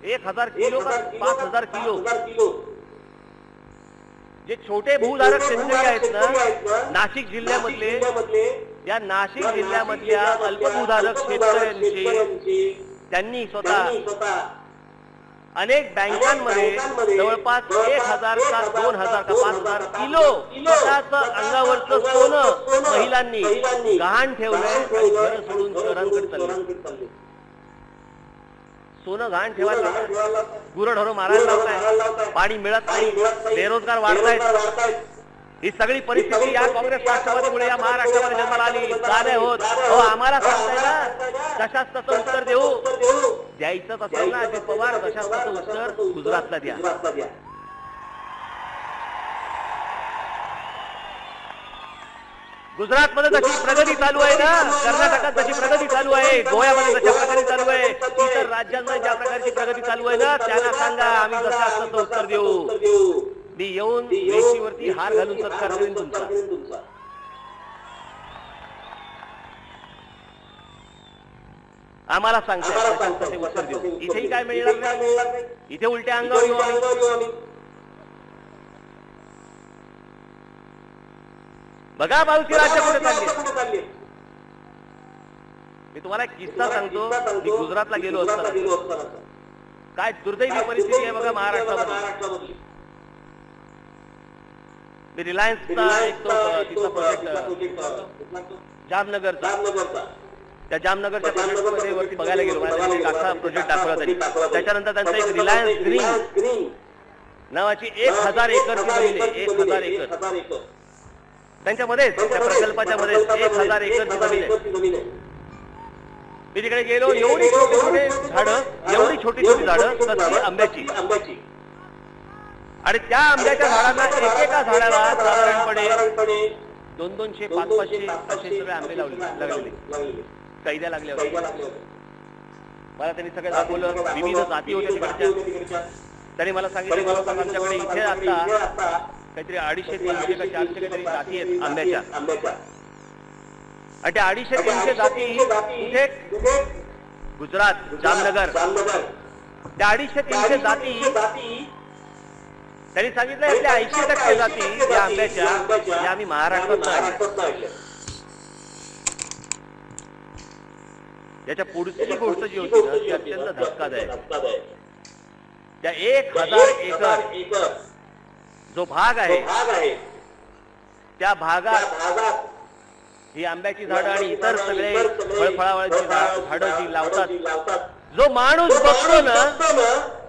1000 किलो का 5000 किलो जे छोटे भूधारक शेतकरी आहेत ना नाशिक जिल्ह्यामधले, या नाशिक जिल्ह्यामधल्या अल्पभूधारक शेतकऱ्यांची त्यांनी स्वतः अनेक बँकांमध्ये जवळपास 1000 का 2000 का 5000 किलो स्वतःचं अंगावरचं सोनं महिलांनी गहाण ठेवलंय आणि घर सोडून शहरांकडे चालले. सोनं गहाण ठेवायला, गुरढोरं मारायला लावताय, पाणी मिळत नाही, बेरोजगार वाढतायत. ही सगळी परिस्थिती या काँग्रेस राष्ट्रवादीमुळे या महाराष्ट्रामध्ये जन्माला आली. का नाही होत? आम्हाला सांगताय ना कशाच तसं उत्तर द्यायचं असेल ना अजित पवार, कशाच तसं उत्तर गुजरातला द्या. गुजरात मध्ये जशी प्रगती चालू आहे ना, कर्नाटकात जशी प्रगती चालू आहे, गोव्यामध्ये जशा प्रगती चालू आहे, इतर राज्यांमध्ये ज्या प्रकारची प्रगती चालू आहे ना, त्यांना सांगा आम्ही जसं असतं तो उत्तर देऊ. मी येऊन वेशीवरती हार घालून सत्कार करेन तुमचा. आम्हाला सांगताय कसे उत्तर देऊ. इथेही काय मिळणार नाही, इथे उलट्या अंगावर येऊ आम्ही. बघा भाऊची राज्य कुठे चालली. मी तुम्हाला एक किस्सा सांगतो. मी गुजरातला गेलो असताना काय दुर्दैवी परिस्थिती आहे बघा महाराष्ट्रामध्ये. मी रिलायन्सचा एक तिथला प्रोजेक्ट जामनगरचा, त्या जामनगरच्या प्रोजेक्टमध्ये वरती बघायला गेलो. एक अख्खा प्रोजेक्ट दाखवला त्यांनी. त्याच्यानंतर त्यांचा एक रिलायन्स ग्रीन नावाची 1000 एकरची जमीन आहे. 1000 एकर त्यांच्यामध्ये, त्या प्रकल्पाच्या मध्ये 1000 एकरची जमीन आहे. मी तिकडे गेलो, एवढी छोटी छोटी झाडं, एवढी छोटी छोटी झाडं कसली आंब्याची, आणि त्या आंब्याच्या झाडांना एकेका झाडाला साधारणपणे 200-200, 500-500 असे सगळे आंबे लागलेले, कैद्या लागल्या होत्या. मला त्यांनी सगळं दाखवलं, विविध जाती होत्या तिकडच्या. त्यांनी मला सांगितलं आमच्याकडे इथे आता काहीतरी 250-300 का 400 काहीतरी जाती आहेत आंब्याच्या, आणि त्या 250-300 जाती कुठे? गुजरात, जामनगर. त्या 250-300 जाती त्यांनी सांगितलं आपल्या 80% जाती या आंब्याच्या या आम्ही महाराष्ट्रात आणल्या. याच्या पुढची गोष्ट जी होती ना ती अत्यंत धक्कादायक. त्या 1000 एकर जो भाग आहे त्या भागात ही आंब्याची झाडं आणि इतर सगळे फळफळावळाची झाडं जी लावतात, जो माणूस बघतो ना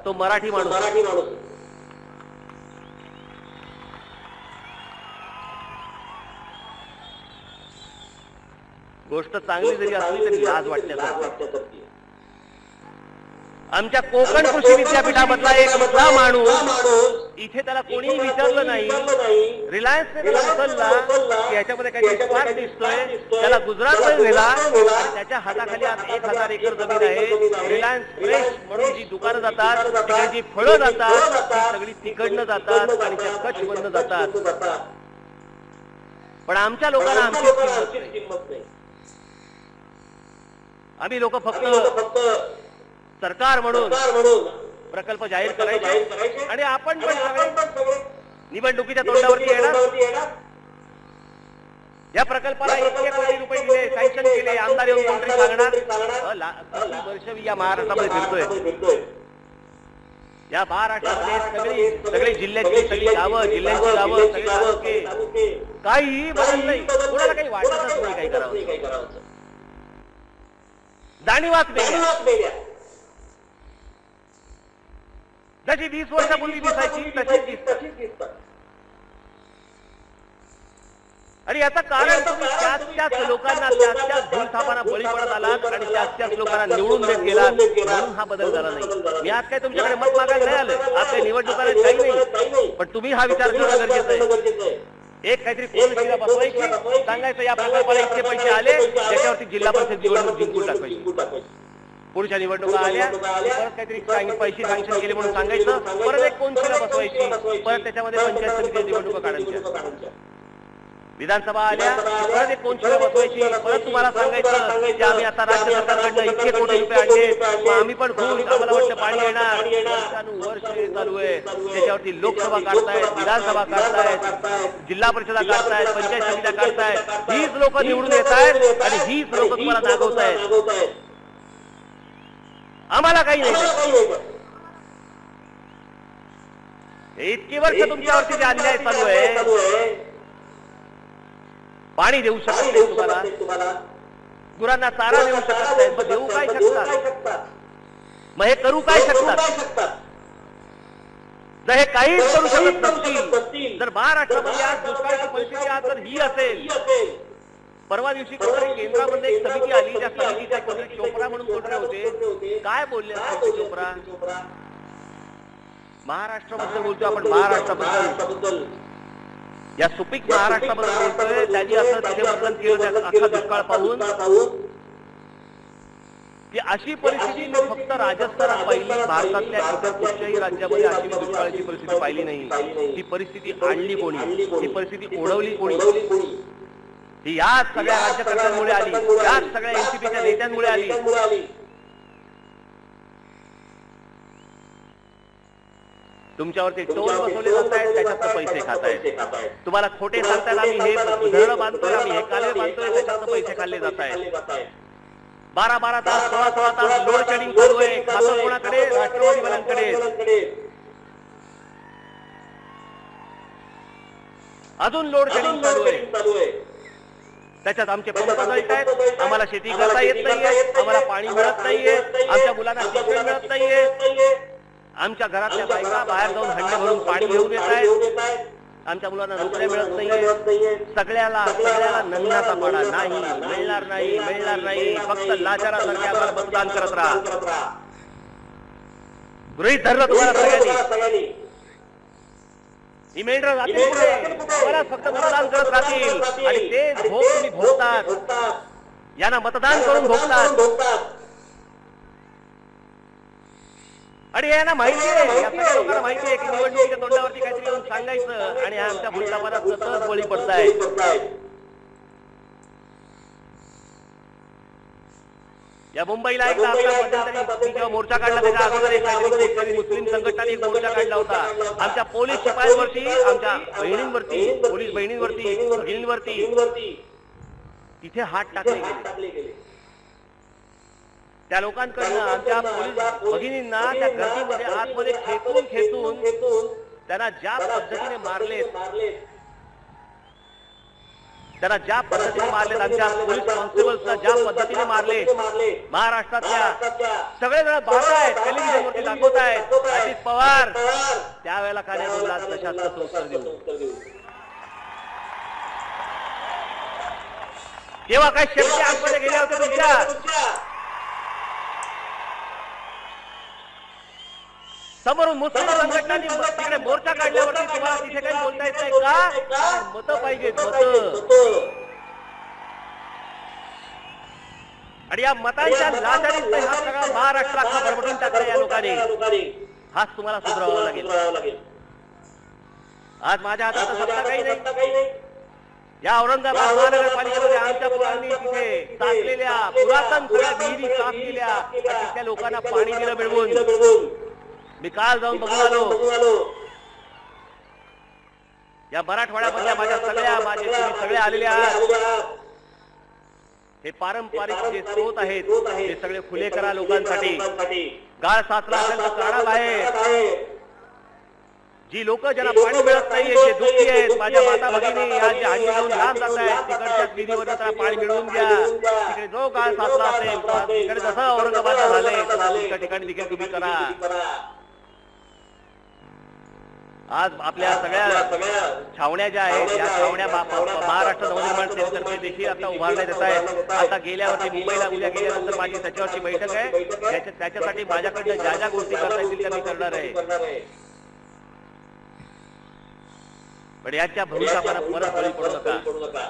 तो मराठी माणूस. गोष्ट चांगली जरी असली तरी लाज वाटण्यासारखी. आमच्या कोकण कृषी विद्यापीठामधला एक माणूस, इथे त्याला कोणीही विचारलं नाही, रिलायन्सने त्याला उचलला की याच्यामध्ये काही स्पार्क दिसतोय, त्याला गुजरातमध्ये नेला आणि त्याच्या हाताखाली आज 1000 एकर जमीन आहे. रिलायन्स फ्रेश म्हणून जी दुकानं जातात, तिकडे जी फळं जातात ती सगळी तिकडनं जातात आणि त्या कच्छमधनं जातात. पण आमच्या लोकांना आमची किंमत नाही. आम्ही लोक फक्त सरकार म्हणून प्रकल्प जाहीर करायचे आणि आपण पण सगळे निवडणुकीच्या तोंडावरती येणार. या प्रकल्पाला इतके कोटी रुपये दिले, सँक्शन केले, आमदार येऊन कोणतरी सांगणार. वर्ष मी या महाराष्ट्रामध्ये फिरतोय. या महाराष्ट्रामध्ये सगळी जिल्ह्याची सगळी गावं, जिल्ह्यांची गावं, सगळे तालुके, काही बदल नाही. कोणाला काही वाटतच नाही काही करावं. जाणीवाच वेगळ्या. जशी 20 वर्षापूर्वी दिसायची तशीच दिसतात. आणि याचं कारण तुम्ही त्याच लोकांना त्याच भूलथापांना बळी पडत आलात आणि त्याच लोकांना निवडून देत गेलात, म्हणून हा बदल झाला नाही. मी आज काय तुमच्याकडे मत मागायला नाही आलोय, आज काही निवडणुका काही नाही, पण तुम्ही हा विचार करणं गरजेचं आहे. एक काहीतरी कोणशीला बसवायची, सांगायचं या प्रकल्पाला इतके पैसे आले, त्याच्यावरती जिल्हा परिषद निवडणूक जिंकून टाकायची. पुढच्या निवडणुका आल्या, परत काहीतरी पैसे सँक्शन केले म्हणून सांगायचं, परत एक कोणशीला बसवायची, परत त्याच्यामध्ये पंचायत समिती निवडणुका काढायच्या. विधानसभा आल्या, परत एक कोणशीला बसवायची, परत तुम्हाला सांगायचं की आम्ही आता राज्य सरकारकडनं इतके कोटी रुपये आणले, आम्ही पण खुश, आम्हाला वाटतं पाणी येणार. वर्ष चालू आहे, त्याच्यावरती लोकसभा काढतायत, विधानसभा काढतायत, जिल्हा परिषदा काढतायत, पंचायत समित्या काढतायत. हीच लोक निवडून येत आहेत आणि हीच लोक तुम्हाला दाखवतायत आम्हाला काही नाही. इतकी वर्ष तुमच्यावरती जे अन्याय चालू आहे, पाणी देऊ शकत नाही तुम्हाला, गुरांना चारा देऊ शकत नाही, मग देऊ काय शकतात? मग हे करू काय शकतात? जर हे काहीच करू शकत नसतील, जर महाराष्ट्रामध्ये आज दुष्काळाची परिस्थिती आज जर ही असेल, परवा दिवशी कोणतरी केंद्रामध्ये एक समिती आली, त्या समितीच्या कोणतरी चोप्रा म्हणून कोणतरी होते, काय बोलले चोप्रा? महाराष्ट्राबद्दल बोलतोय आपण, महाराष्ट्राबद्दल, या सुपीक महाराष्ट्राबद्दल बोलतोय. त्यांनी असं तिथे वर्णन केलं अख्खा दुष्काळ पाहून की अशी परिस्थिती मी फक्त राजस्थानात पाहिली, भारतातल्या इतर कुठच्याही राज्यामध्ये अशी दुष्काळाची परिस्थिती पाहिली नाही. ही परिस्थिती आणली कोणी? ही परिस्थिती ओढवली कोणी? ही याच सगळ्या राज्यकर्त्यांमुळे आली, याच सगळ्या एनसीपीच्या नेत्यांमुळे आली. तुमच्यावरती टोल बसवले जात आहेत, त्याच्यात पैसे खात आहेत. तुम्हाला खोटे सांगतायत आम्ही हे धरण बांधतोय, आम्ही हे कालवे बांधतोय, त्याच्यात पैसे खाल्ले जात आहेत. 12-12 तास, 16-16 तास लोड शेडिंग चालू आहे. खातं कोणाकडे? राष्ट्रवादी वाल्यांकडे. अजून लोड शेडिंग चालू आहे. त्याच्यात आमचे पंप जळतायत, आम्हाला शेती करता येत नाहीये, आम्हाला पाणी मिळत नाहीये, आमच्या मुलांना शिक्षण मिळत नाहीये, आमच्या घरातल्या बायका बाहेर जाऊन हंडे भरून पाणी घेऊन येत आहेत. आमच्या मुलांना नोकऱ्या मिळत नाहीये, सगळ्याला नन्नाचा पाडा नाही, मिळणार नाही, फक्त लाचारासारखे आम्हाला मतदान करत राहा. गृहीत धरलं तुम्हाला सगळ्यांनी. ही मेंढरं जातील पुढे, तुम्हाला फक्त मतदान करत राहतील आणि ते भोग तुम्ही भोगतात, यांना मतदान करून भोगतात. आणि यांना माहिती आहे, या सगळ्या लोकांना माहिती आहे की निवडणुकीच्या तोंडावरती काहीतरी येऊन सांगायचं आणि आमच्या भूलथापाला सतत बळी पडतायत. या मुंबईला एकदा मध्यंतरी जेव्हा मोर्चा काढला त्याच्या अगोदर काहीतरी मुस्लिम संघटनांनी एक मोर्चा काढला होता. आमच्या पोलीस शिपायांवरती, आमच्या बहिणींवरती, पोलीस बहिणींवरती, भगिनींवरती तिथे हात टाकले गेले. त्या लोकांकडनं आमच्या पोलीस भगिनींना त्या गर्दीमध्ये आतमध्ये खेचून त्यांना ज्या पद्धतीने मारलेत, आमच्या पोलीस कॉन्स्टेबल्सना ज्या पद्धतीने मारले, महाराष्ट्रातल्या सगळेजण पाहतायत, टेलिव्हिजनवरती दाखवतायत. अजित पवार त्यावेळेला का नाही बोलला, तशाच उत्तर देऊ. तेव्हा काय शक्ती आतमध्ये गेल्या होत्या तुमच्या? समोरून मुस्लिम संघटनांनी तिकडे मोर्चा काढल्यावरती तुम्हाला तिथे काही बोलता येत नाही का? मतं पाहिजेत, मतं. आणि या मतांच्या लाचारीत हा सगळा महाराष्ट्र अख्खा भरभरून टाकला या लोकांनी. हाच तुम्हाला सुधारावा लागेल. आज माझ्या हातात सत्ता काही नाही. या औरंगाबाद महानगरपालिकेमध्ये आमच्या मुलांनी तिथे साचलेल्या पुरातन सगळ्या विहिरी साफ केल्या, तिथल्या लोकांना पाणी दिलं मिळवून. मी काल जाऊन बघून आलो. या मराठवाड्यामधल्या तुम्ही सगळे आलेले आहात. हे पारंपरिक जे स्रोत आहेत ते सगळे खुले करा लोकांसाठी. गाळ साचला असेल तर काढा बाहेर. जी लोक ज्यांना पाणी मिळत नाहीये, जे दुःखी आहेत, माझ्या माता भगिनी आज जे हांडी घेऊन लांब जात आहेत, तिकडच्या विहिरीवर त्याला पाणी मिळवून द्या. तिकडे जो गाळ साचला असेल, तिकडे जसं औरंगाबादला झालंय तसं ठिकाणी देखील तुम्ही करा. आज आपल्या सगळ्या छावण्या ज्या आहेत त्या छावण्या महाराष्ट्र नवनिर्माण सेनेतर्फे देखील आता उभारण्यात येत आहेत. आता गेल्यावरती मुंबईला उद्या गेल्यानंतर माझी त्याच्यावरची बैठक आहे. त्याच्यासाठी माझ्याकडनं ज्या गोष्टी करता येतील त्या मी करणार आहे. पण यांच्या भविष्याला परत बळी पडू नका.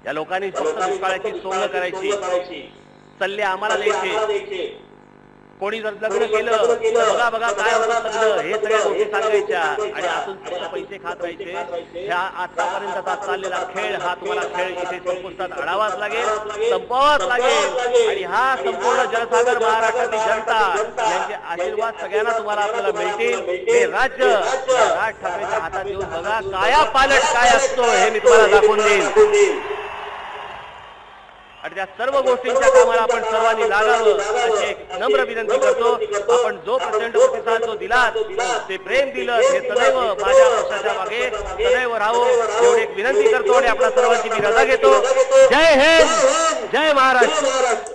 या लोकांनी फक्त दुष्काळाची सोंग करायची, सल्ले आम्हाला द्यायचे. कोणी जर लग्न केलं तर बघा काय होतं लग्न, हे सगळ्या गोष्टी सांगायच्या आणि आतून फक्त पैसे खात राहायचे. ह्या आतापर्यंतचा चाललेला खेळ, हा तुम्हाला खेळ इथे संपुष्टात आणावाच लागेल, संपवावाच लागेल. आणि हा संपूर्ण जनसागर महाराष्ट्रातील जनता यांचे आशीर्वाद सगळ्यांना तुम्हाला आपल्याला मिळतील. हे राज्य राज ठाकरेच्या हातात येऊन बघा, काया पालट काय असतो हे मी तुम्हाला दाखवून देईन. आणि त्या सर्व गोष्टींच्या कामाला आपण सर्वांनी लागावं अशी एक नम्र विनंती करतो. आपण जो प्रचंड प्रतिसाद जो दिला, ते प्रेम दिलं, हे सदैव माझ्या पक्षाच्या मागे सदैव राहावं एवढी एक विनंती करतो आणि आपल्या सर्वांची मी रजा घेतो. जय हिंद, जय महाराष्ट्र.